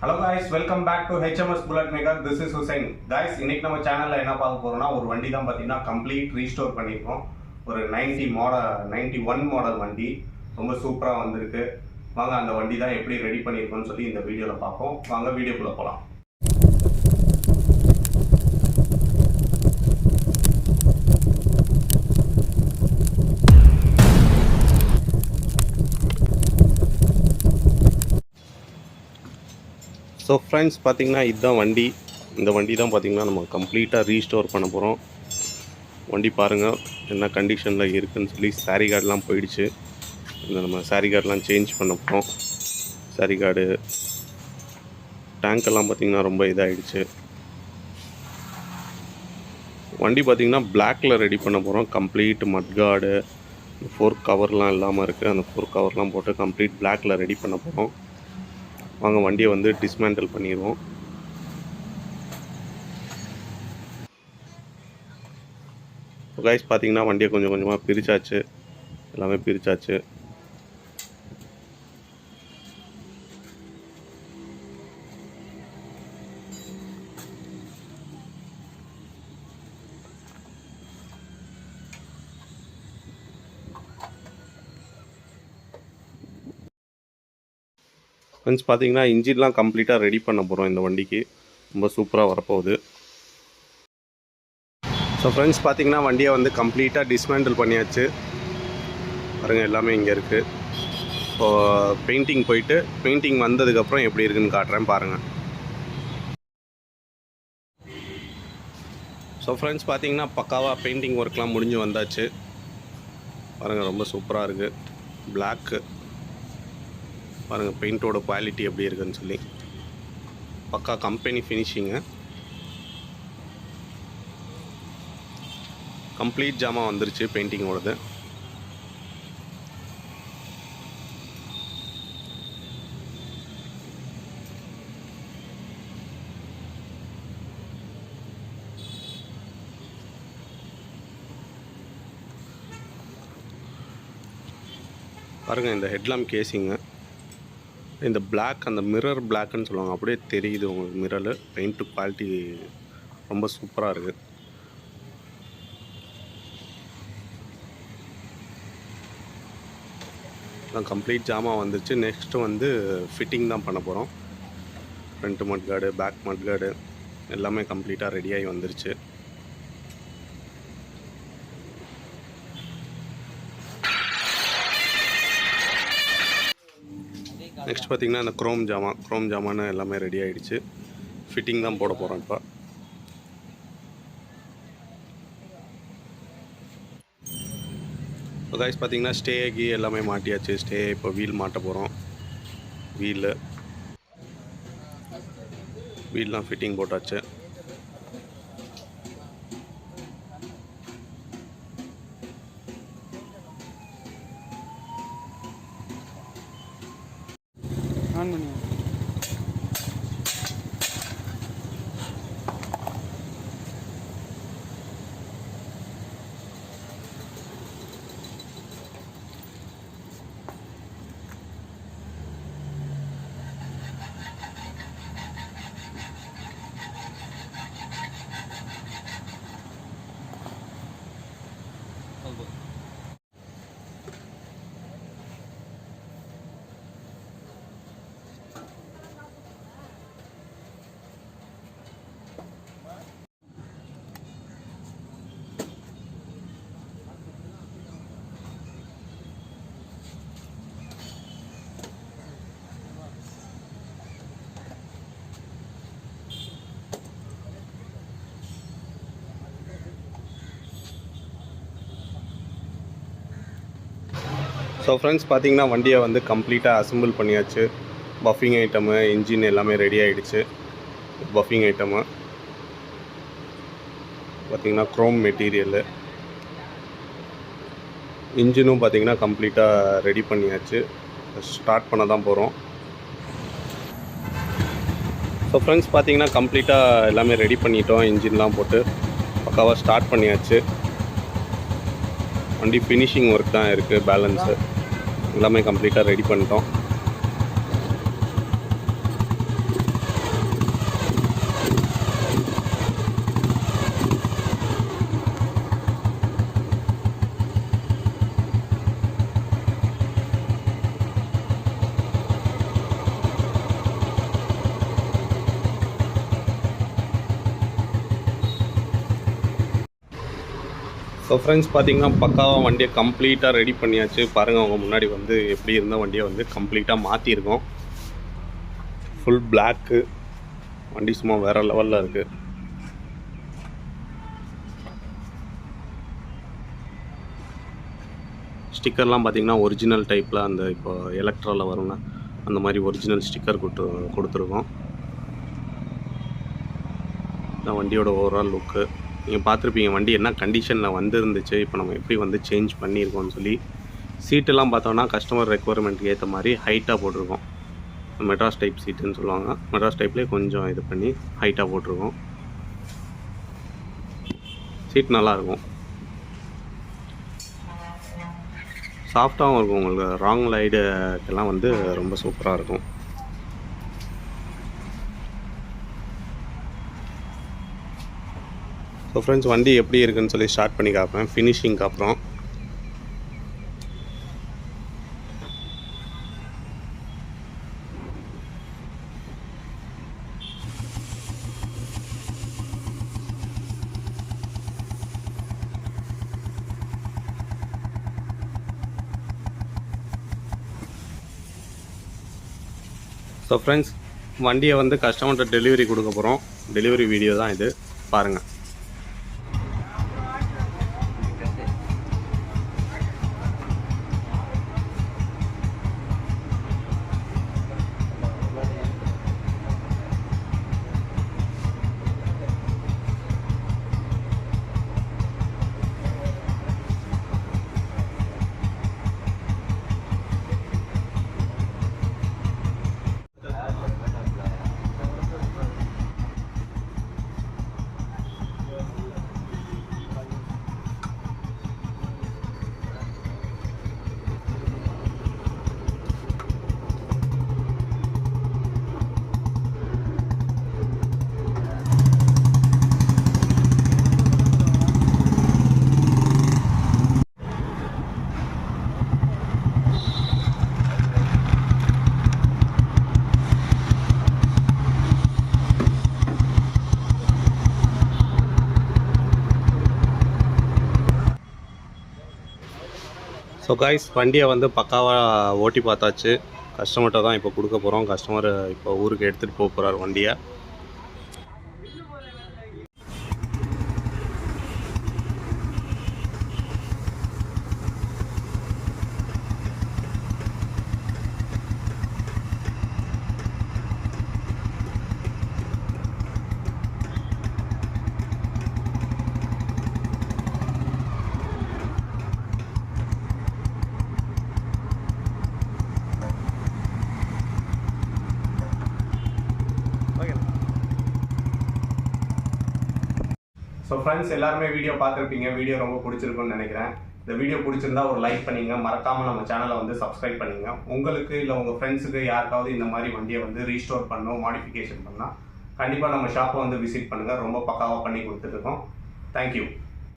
Hello guys, welcome back to HMS BULLET MAKER. This is Hussein. Guys, இன்னைக்கு நம்ம சேனல்ல என்ன பார்க்க போறோம்னா ஒரு வண்டி தான் பாத்தீங்கன்னா கம்ப்ளீட் ரீஸ்டோர் பண்ணிருக்கோம். ஒரு 91 மாடல் வண்டி ரொம்ப சூப்பரா வந்திருக்கு. வாங்க அந்த வண்டி தான் எப்படி ரெடி பண்ணிருக்கோம்னு சொல்லி இந்த வீடியோல பார்ப்போம். வாங்க வீடியோக்குள்ள போலாம். ஸோ ஃப்ரெண்ட்ஸ் பார்த்தீங்கன்னா இதுதான் வண்டி. இந்த வண்டி தான் பார்த்திங்கன்னா நம்ம கம்ப்ளீட்டாக ரீஸ்டோர் பண்ண போகிறோம். வண்டி பாருங்கள் என்ன கண்டிஷனில் இருக்குதுன்னு சொல்லி சாரி கார்டெலாம் போயிடுச்சு. இந்த நம்ம சாரி கார்டெலாம் சேஞ்ச் பண்ண போகிறோம். சாரி கார்டு டேங்க்கெல்லாம் பார்த்திங்கன்னா ரொம்ப இதாகிடுச்சு. வண்டி பார்த்திங்கன்னா பிளாக்கில் ரெடி பண்ண போகிறோம். கம்ப்ளீட் மட்கார்டு ஃபோர்க் கவர்லாம் இல்லாமல் இருக்குது. அந்த ஃபோர்க் கவர்லாம் போட்டு கம்ப்ளீட் பிளாக்கில் ரெடி பண்ண போகிறோம். வாங்க வண்டியை வந்து டிஸ்மேண்டில் பண்ணிடுவோம். இப்போ கைஸ் பார்த்தீங்கன்னா வண்டியை கொஞ்சம் கொஞ்சமாக பிரித்தாச்சு. எல்லாமே பிரித்தாச்சு. ஃப்ரெண்ட்ஸ் பார்த்தீங்கன்னா இன்ஜின்லாம் கம்ப்ளீட்டாக ரெடி பண்ண போகிறோம். இந்த வண்டிக்கு ரொம்ப சூப்பராக வரப்போகுது. ஸோ ஃப்ரெண்ட்ஸ் பார்த்தீங்கன்னா வண்டியை வந்து கம்ப்ளீட்டாக டிஸ்மேண்டில் பண்ணியாச்சு. பாருங்கள் எல்லாமே இங்கே இருக்குது. ஸோ பெயிண்டிங் போயிட்டு பெயிண்டிங் வந்ததுக்கப்புறம் எப்படி இருக்குதுன்னு காட்டுறேன் பாருங்கள். ஸோ ஃப்ரெண்ட்ஸ் பார்த்தீங்கன்னா பக்காவாக பெயிண்டிங் ஒர்க்லாம் முடிஞ்சு வந்தாச்சு. பாருங்கள் ரொம்ப சூப்பராக இருக்குது. பிளாக்கு பாருங்கள் பெயிண்டோட குவாலிட்டி எப்படி இருக்குன்னு சொல்லி பக்கா கம்பெனி ஃபினிஷிங்கு. கம்ப்ளீட் ஜாமான் வந்துருச்சு பெயிண்டிங்கோடது. பாருங்கள் இந்த ஹெட்லாம்ப் கேஸிங்கு, இந்த பிளாக் அந்த மிரர் பிளாக்குன்னு சொல்லுவாங்க, அப்படியே தெரியுது உங்களுக்கு மிரரு. பெயிண்ட்டு குவாலிட்டி ரொம்ப சூப்பராக இருக்குது. கம்ப்ளீட் ஜாமான் வந்துச்சு. நெக்ஸ்ட்டு வந்து ஃபிட்டிங் தான் பண்ண போகிறோம். ஃப்ரண்ட் மட்கார்டு பேக் மட்கார்டு எல்லாமே கம்ப்ளீட்டாக ரெடியாகி வந்துருச்சு. நெக்ஸ்ட் பார்த்திங்கன்னா இந்த க்ரோம் ஜாமான் எல்லாமே ரெடி ஆகிடுச்சு. ஃபிட்டிங் தான் போட போகிறோம். இப்போ கைஸ் பார்த்திங்கன்னா ஸ்டேகி எல்லாமே மாட்டியாச்சு. ஸ்டே இப்போ வீல் மாட்ட போகிறோம். வீல்லாம் ஃபிட்டிங் போட்டாச்சு. ஆன் பண்ணி ஸோ ஃப்ரெண்ட்ஸ் பார்த்தீங்கன்னா வண்டியை வந்து கம்ப்ளீட்டாக அசம்பிள் பண்ணியாச்சு. பஃபிங் ஐட்டமு இன்ஜின் எல்லாமே ரெடி ஆகிடுச்சு. பஃபிங் ஐட்டமு பார்த்திங்கன்னா க்ரோம் மெட்டீரியலு. இன்ஜினும் பார்த்திங்கன்னா கம்ப்ளீட்டாக ரெடி பண்ணியாச்சு. ஸ்டார்ட் பண்ண தான் போகிறோம். ஸோ ஃப்ரெண்ட்ஸ் பார்த்தீங்கன்னா கம்ப்ளீட்டாக எல்லாமே ரெடி பண்ணிட்டோம். இன்ஜின்லாம் போட்டு பக்காவாக ஸ்டார்ட் பண்ணியாச்சு. வண்டி ஃபினிஷிங் ஒர்க் தான் இருக்குது. பேலன்ஸு எல்லாமே கம்ப்ளீட்டாக ரெடி பண்ணிட்டோம். ஸோ ஃப்ரெண்ட்ஸ் பார்த்தீங்கன்னா பக்காவாக வண்டியை கம்ப்ளீட்டாக ரெடி பண்ணியாச்சு. பாருங்கள், அவங்க முன்னாடி வந்து எப்படி இருந்த வண்டியை வந்து கம்ப்ளீட்டாக மாற்றிருக்கோம். ஃபுல் பிளாக்கு வண்டி சும்மா வேறு லெவலில் இருக்குது. ஸ்டிக்கர்லாம் பார்த்தீங்கன்னா ஒரிஜினல் டைப்பில் அந்த இப்போ எலக்ட்ராவில் வரும்னா அந்த மாதிரி ஒரிஜினல் ஸ்டிக்கர் கொடுத்துருக்கோம். இந்த வண்டியோட ஓவரால் லுக்கு நீங்கள் பார்த்துருப்பீங்க. வண்டி என்ன கண்டிஷனில் வந்துருந்துச்சு, இப்போ நம்ம எப்படி வந்து சேஞ்ச் பண்ணியிருக்கோம்னு சொல்லி. சீட்டெல்லாம் பார்த்தோன்னா கஸ்டமர் ரெக்குவயர்மெண்ட்டுக்கு ஏற்ற மாதிரி ஹைட்டாக போட்டிருக்கோம். மெட்ராஸ் டைப் சீட்டுன்னு சொல்லுவாங்க. மெட்ராஸ் டைப்லேயே கொஞ்சம் இது பண்ணி ஹைட்டாக போட்டிருக்கோம். சீட் நல்லாயிருக்கும், சாஃப்டாகவும் இருக்கும். உங்களுக்கு ராங் ரைடுக்கெல்லாம் வந்து ரொம்ப சூப்பராக இருக்கும். ஸோ ஃப்ரெண்ட்ஸ், வண்டி எப்படி இருக்குன்னு சொல்லி ஸ்டார்ட் பண்ணி காப்பேன் ஃபினிஷிங்க்கு அப்புறம். ஸோ ஃப்ரெண்ட்ஸ், வண்டியை வந்து கஸ்டமர்கிட்ட டெலிவரி கொடுக்க போகிறோம். டெலிவரி வீடியோ தான் இது, பாருங்கள். ஸோ காய்ஸ், வண்டியை வந்து பக்காவாக ஓட்டி பார்த்தாச்சு. கஸ்டமர்கிட்ட தான் இப்போ கொடுக்க போகிறோம். கஸ்டமர் இப்போ ஊருக்கு எடுத்துகிட்டு போக போகிறார் வண்டியை. ஸோ ஃப்ரெண்ட்ஸ், எல்லாருமே வீடியோ பார்த்துருப்பீங்க. வீடியோ ரொம்ப பிடிச்சிருக்குன்னு நினைக்கிறேன். இந்த வீடியோ பிடிச்சிருந்தா ஒரு லைக் பண்ணிங்க. மறக்காமல் நம்ம சேனலை வந்து சப்ஸ்கிரைப் பண்ணிங்க. உங்களுக்கு இல்லை உங்கள் ஃப்ரெண்ட்ஸுக்கு யாருக்காவது இந்த மாதிரி வண்டியை வந்து ரீஸ்டோர் பண்ணணும், மாடிஃபிகேஷன் பண்ணால் கண்டிப்பாக நம்ம ஷாப்பை வந்து விசிட் பண்ணுங்கள். ரொம்ப பக்காவாக பண்ணி கொடுத்துட்ருக்கோம். தேங்க்யூ.